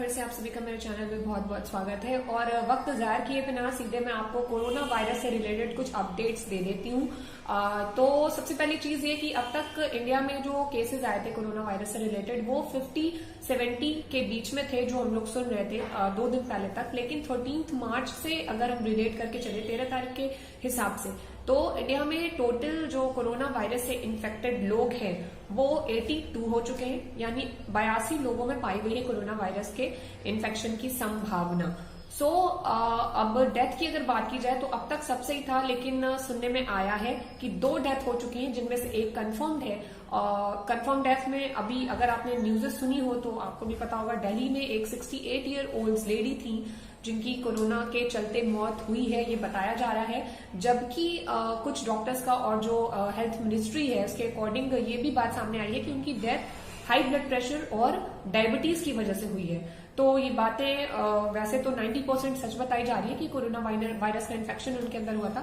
फिर से आप सभी का मेरे चैनल में बहुत बहुत स्वागत है। और वक्त ज़ाहिर किए बिना सीधे मैं आपको कोरोना वायरस से रिलेटेड कुछ अपडेट्स दे देती हूँ। तो सबसे पहली चीज ये कि अब तक इंडिया में जो केसेस आए थे कोरोना वायरस से रिलेटेड वो 50-70 के बीच में थे, जो हम लोग सुन रहे थे 2 दिन पहले तक। लेकिन 13 मार्च से अगर हम रिलेट करके चले 13 तारीख के हिसाब से, तो इंडिया में टोटल जो कोरोना वायरस से इन्फेक्टेड लोग हैं वो 82 हो चुके हैं, यानी 82 लोगों में पाई गई है कोरोना वायरस के इन्फेक्शन की संभावना। अब डेथ की अगर बात की जाए तो अब तक सबसे ही था, लेकिन सुनने में आया है कि 2 डेथ हो चुकी हैं, जिनमें से एक कंफर्म्ड है। कंफर्म डेथ में अभी अगर आपने न्यूज़ेस सुनी हो तो आपको भी पता होगा, दिल्ली में एक 68 ईयर ओल्ड लेडी थी जिनकी कोरोना के चलते मौत हुई है, ये बताया जा रहा है। जबकि कुछ डॉक्टर्स का और जो हेल्थ मिनिस्ट्री है उसके अकॉर्डिंग ये भी बात सामने आई है कि उनकी डेथ हाई ब्लड प्रेशर और डायबिटीज की वजह से हुई है। तो ये बातें वैसे तो 90% सच बताई जा रही है कि कोरोना वायरस का इन्फेक्शन उनके अंदर हुआ था।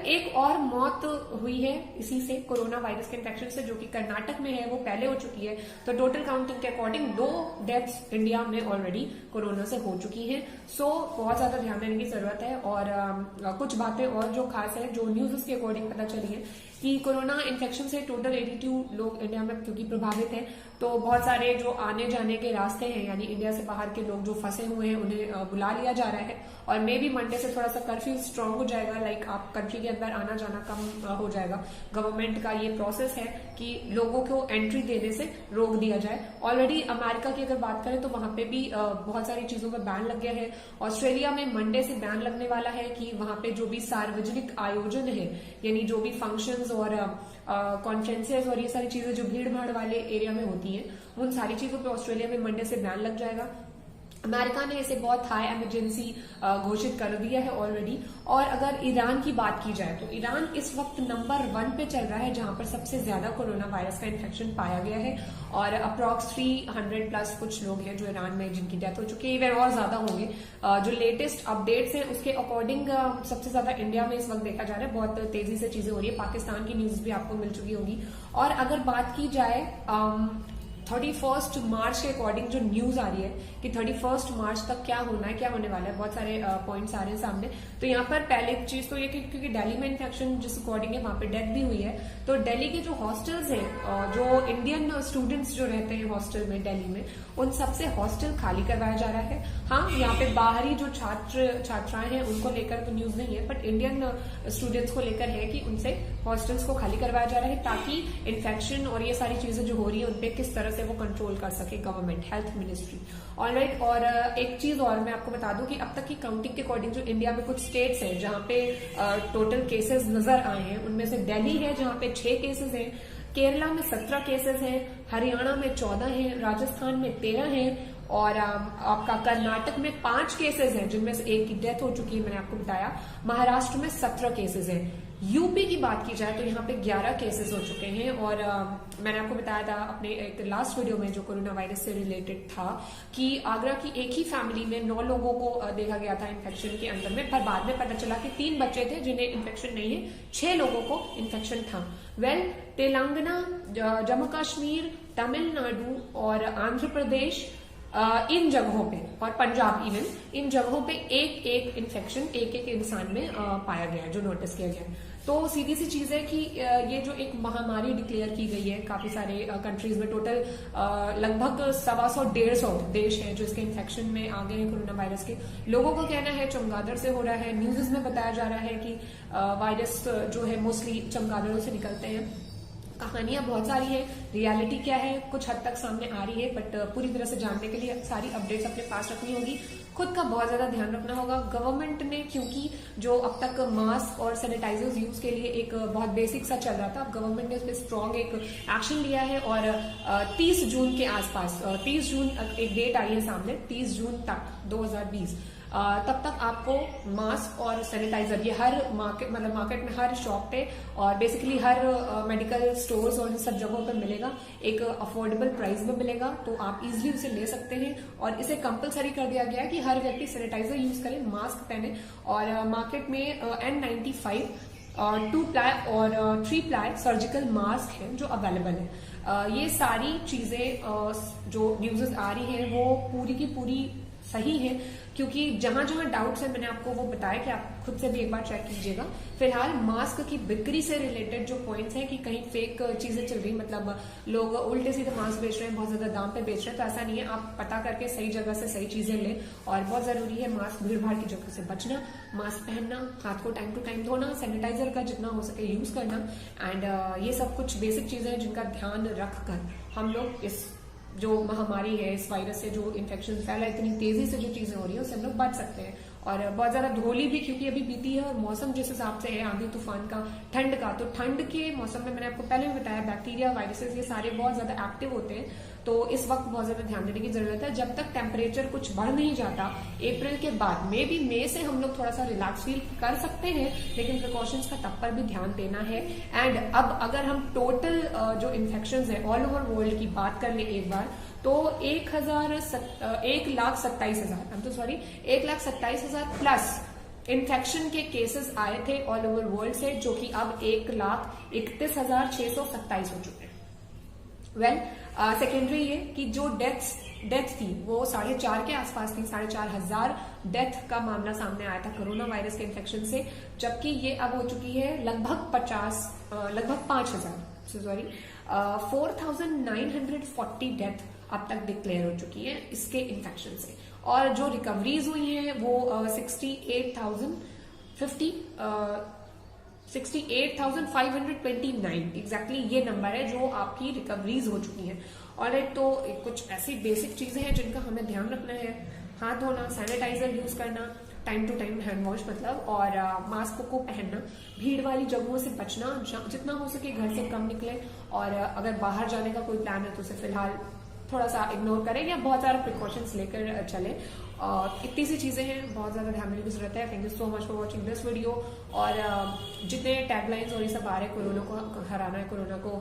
एक और मौत हुई है इसी से, कोरोना वायरस के इन्फेक्शन से, जो कि कर्नाटक में है, वो पहले हो चुकी है। तो टोटल काउंटिंग के अकॉर्डिंग 2 डेथ्स इंडिया में ऑलरेडी कोरोना से हो चुकी हैं। सो बहुत ज्यादा ध्यान देने की जरूरत है। और कुछ बातें और जो खास है, जो न्यूज के अकॉर्डिंग पता चली है कि कोरोना इन्फेक्शन से टोटल 82 लोग इंडिया में क्योंकि प्रभावित हैं, तो बहुत सारे जो आने जाने के रास्ते हैं, यानी इंडिया से बाहर के लोग जो फंसे हुए हैं उन्हें बुला लिया जा रहा है। और मे बी मंडे से थोड़ा सा कर्फ्यू स्ट्रांग हो जाएगा, लाइक आप कंट्री के अंदर आना जाना कम हो जाएगा। गवर्नमेंट का ये प्रोसेस है कि लोगों को एंट्री देने से रोक दिया जाए। ऑलरेडी अमेरिका की अगर बात करें तो वहां पे भी बहुत सारी चीजों पर बैन लग गया है। ऑस्ट्रेलिया में मंडे से बैन लगने वाला है कि वहां पे जो भी सार्वजनिक आयोजन है, यानी जो भी फंक्शंस और कॉन्फ्रेंसेस और ये सारी चीजें जो भीड़ भाड़ वाले एरिया में होती हैं, उन सारी चीजों पे ऑस्ट्रेलिया में मंडे से बैन लग जाएगा। अमेरिका ने इसे बहुत हाई इमरजेंसी घोषित कर दिया है ऑलरेडी। और अगर ईरान की बात की जाए तो ईरान इस वक्त नंबर 1 पे चल रहा है, जहां पर सबसे ज्यादा कोरोना वायरस का इन्फेक्शन पाया गया है। और अप्रॉक्स 300 प्लस कुछ लोग हैं जो ईरान में जिनकी डेथ हो चुकी है। इवन और ज्यादा होंगे। जो लेटेस्ट अपडेट्स हैं उसके अकॉर्डिंग सबसे ज्यादा इंडिया में इस वक्त देखा जा रहा है। बहुत तेजी से चीजें हो रही है। पाकिस्तान की न्यूज भी आपको मिल चुकी होगी। और अगर बात की जाए 31 मार्च के अकॉर्डिंग जो न्यूज आ रही है कि 31 मार्च तक क्या होना है, क्या होने वाला है, बहुत सारे पॉइंट्स आ रहे हैं सामने। तो यहाँ पर पहले चीज तो ये कि क्योंकि दिल्ली में इन्फेक्शन जिस अकॉर्डिंग है वहां पे डेथ भी हुई है, तो दिल्ली के जो हॉस्टल्स हैं, जो इंडियन स्टूडेंट्स जो रहते हैं हॉस्टल में दिल्ली में, उन सबसे हॉस्टल खाली करवाया जा रहा है। हाँ, यहाँ पे बाहरी जो छात्राएं हैं उनको लेकर तो न्यूज नहीं है, बट इंडियन स्टूडेंट्स को लेकर है कि उनसे हॉस्टल्स को खाली करवाया जा रहा है, ताकि इन्फेक्शन और ये सारी चीजें जो हो रही है उनपे किस तरह से वो कंट्रोल कर सके गवर्नमेंट, हेल्थ मिनिस्ट्री। ऑलराइट। और एक चीज और मैं आपको बता दूं कि अब तक की काउंटिंग के अकॉर्डिंग जो इंडिया में कुछ स्टेट्स हैं जहां पे टोटल केसेस नजर आए हैं, उनमें से दिल्ली है जहां पे 6 केसेस हैं, केरला में 17 केसेस हैं, हरियाणा में 14 हैं, राजस्थान में 13 हैं, और आपका कर्नाटक में 5 केसेस हैं, जिनमें से एक की डेथ हो चुकी है, मैंने आपको बताया। महाराष्ट्र में 17 केसेस हैं। यूपी की बात की जाए तो यहाँ पे 11 केसेस हो चुके हैं। और मैंने आपको बताया था अपने एक लास्ट वीडियो में जो कोरोना वायरस से रिलेटेड था कि आगरा की एक ही फैमिली में 9 लोगों को देखा गया था इन्फेक्शन के अंदर में, पर बाद में पता चला कि 3 बच्चे थे जिन्हें इन्फेक्शन नहीं है, 6 लोगों को इन्फेक्शन था। तेलंगाना, जम्मू कश्मीर, तमिलनाडु और आंध्र प्रदेश, इन जगहों पे, और पंजाब इवन, इन जगहों पे एक इन्फेक्शन एक इंसान में पाया गया, जो नोटिस किया गया। तो सीधी सी चीज है कि ये जो एक महामारी डिक्लेयर की गई है काफी सारे कंट्रीज में, टोटल लगभग 125-150 देश हैं जो इसके इन्फेक्शन में आ गए हैं कोरोना वायरस के। लोगों का कहना है चमगादड़ से हो रहा है। न्यूज़ में बताया जा रहा है कि वायरस जो है मोस्टली चमगादड़ों से निकलते हैं। कहानियां बहुत सारी है, रियलिटी क्या है कुछ हद तक सामने आ रही है, बट पूरी तरह से जानने के लिए सारी अपडेट्स अपने पास रखनी होगी। खुद का बहुत ज्यादा ध्यान रखना होगा। गवर्नमेंट ने, क्योंकि जो अब तक मास्क और सैनिटाइजर्स यूज के लिए एक बहुत बेसिक सा चल रहा था, गवर्नमेंट ने उस पर स्ट्रॉन्ग एक एक्शन लिया है। और 30 जून के आसपास, 30 जून एक डेट आई है सामने, 30 जून तक 2020, तब तक आपको मास्क और सैनिटाइजर ये हर मार्केट में हर शॉप पे और बेसिकली हर मेडिकल स्टोर्स और इन सब जगहों पे मिलेगा। एक अफोर्डेबल प्राइस में मिलेगा, तो आप इजीली उसे ले सकते हैं। और इसे कंपलसरी कर दिया गया है कि हर व्यक्ति सैनिटाइजर यूज करे, मास्क पहने। और मार्केट में N95 2 प्लाई और 3 प्लाई सर्जिकल मास्क है जो अवेलेबल है। ये सारी चीजें जो न्यूज़ आ रही है वो पूरी की पूरी सही है, क्योंकि जहां जहां डाउट्स है मैंने आपको वो बताया कि आप खुद से भी एक बार चेक कीजिएगा। फिलहाल मास्क की बिक्री से रिलेटेड जो पॉइंट्स हैं कि कहीं फेक चीजें चल रही, मतलब लोग उल्टे सीधे मास्क बेच रहे हैं, बहुत ज्यादा दाम पे बेच रहे हैं, तो ऐसा नहीं है। आप पता करके सही जगह से सही चीजें लें। और बहुत जरूरी है मास्क, भीड़ भाड़ की जगह से बचना, मास्क पहनना, हाथ को टाइम टू टाइम धोना, सैनिटाइजर का जितना हो सके यूज करना। एंड ये सब कुछ बेसिक चीजें हैं जिनका ध्यान रखकर हम लोग इस जो महामारी है, इस वायरस से जो इन्फेक्शन फैला इतनी तेजी से जो चीजें हो रही है उससे हम लोग बच सकते हैं। और बहुत ज्यादा धूली भी क्योंकि अभी बीती है और मौसम जिस हिसाब से है, आंधी तूफान का, ठंड का, तो ठंड के मौसम में मैंने आपको पहले भी बताया बैक्टीरिया, वायरसेस ये सारे बहुत ज्यादा एक्टिव होते हैं। तो इस वक्त बहुत ज्यादा ध्यान देने की जरूरत है। जब तक टेम्परेचर कुछ बढ़ नहीं जाता अप्रैल के बाद, मई से हम लोग थोड़ा सा रिलैक्स फील कर सकते हैं, लेकिन प्रिकॉशंस का तब पर भी ध्यान देना है। एंड अब अगर हम टोटल जो इन्फेक्शन है ऑल ओवर वर्ल्ड की बात कर ले एक बार, तो 1,27,000 प्लस इन्फेक्शन के केसेस आए थे ऑल ओवर वर्ल्ड से, जो कि अब 1,31,627 हो चुके हैं। वेल, सेकेंडरी ये कि जो डेथ थी वो 4,500 के आसपास थी, 4,500 डेथ का मामला सामने आया था कोरोना वायरस के इन्फेक्शन से, जबकि ये अब हो चुकी है लगभग 4,940 डेथ अब तक डिक्लेयर हो चुकी है इसके इन्फेक्शन से। और जो रिकवरीज हुई हैं वो 68,529 एग्जैक्टली ये नंबर है जो आपकी रिकवरीज हो चुकी हैं। और तो कुछ ऐसी बेसिक चीजें हैं जिनका हमें ध्यान रखना है, हाथ धोना, सैनिटाइजर यूज करना, time to time hand wash मतलब, और मास्क को पहनना, भीड़ वाली जगहों से बचना, जितना हो सके घर से कम निकले, और अगर बाहर जाने का कोई प्लान है तो उसे फिलहाल थोड़ा सा इग्नोर करें या बहुत सारा प्रिकॉशंस लेकर चलें। इतनी सी चीजें हैं, बहुत ज्यादा ध्यान देने की जरूरत है। Thank you so much for watching this video. और जितने टैगलाइंस और ये सब आ रहे हैं, कोरोना को हराना है, कोरोना को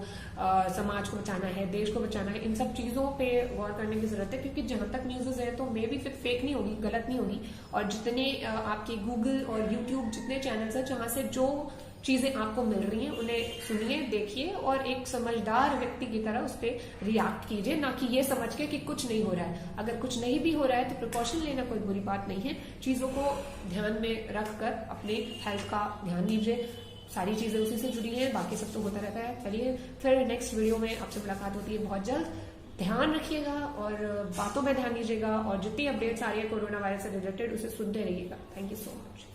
समाज को बचाना है, देश को बचाना है, इन सब चीजों पे गौर करने की जरूरत है, क्योंकि जहां तक न्यूज़ है तो मे भी फिर फेक नहीं होगी, गलत नहीं होगी। और जितने आपके गूगल और यूट्यूब जितने चैनल्स हैं जहां से जो चीजें आपको मिल रही हैं उन्हें सुनिए, देखिए और एक समझदार व्यक्ति की तरह उस पर रिएक्ट कीजिए, ना कि ये समझ के कि कुछ नहीं हो रहा है। अगर कुछ नहीं भी हो रहा है तो प्रिकॉशन लेना कोई बुरी बात नहीं है। चीजों को ध्यान में रखकर अपने हेल्थ का ध्यान दीजिए। सारी चीजें उसी से जुड़ी हैं, बाकी सब तो होता रहता है। चलिए फिर नेक्स्ट वीडियो में आपसे मुलाकात होती है बहुत जल्द। ध्यान रखिएगा और बातों में ध्यान दीजिएगा, और जितनी अपडेट्स आ रही है कोरोना वायरस से रिलेटेड उसे सुनते रहिएगा। Thank you so much.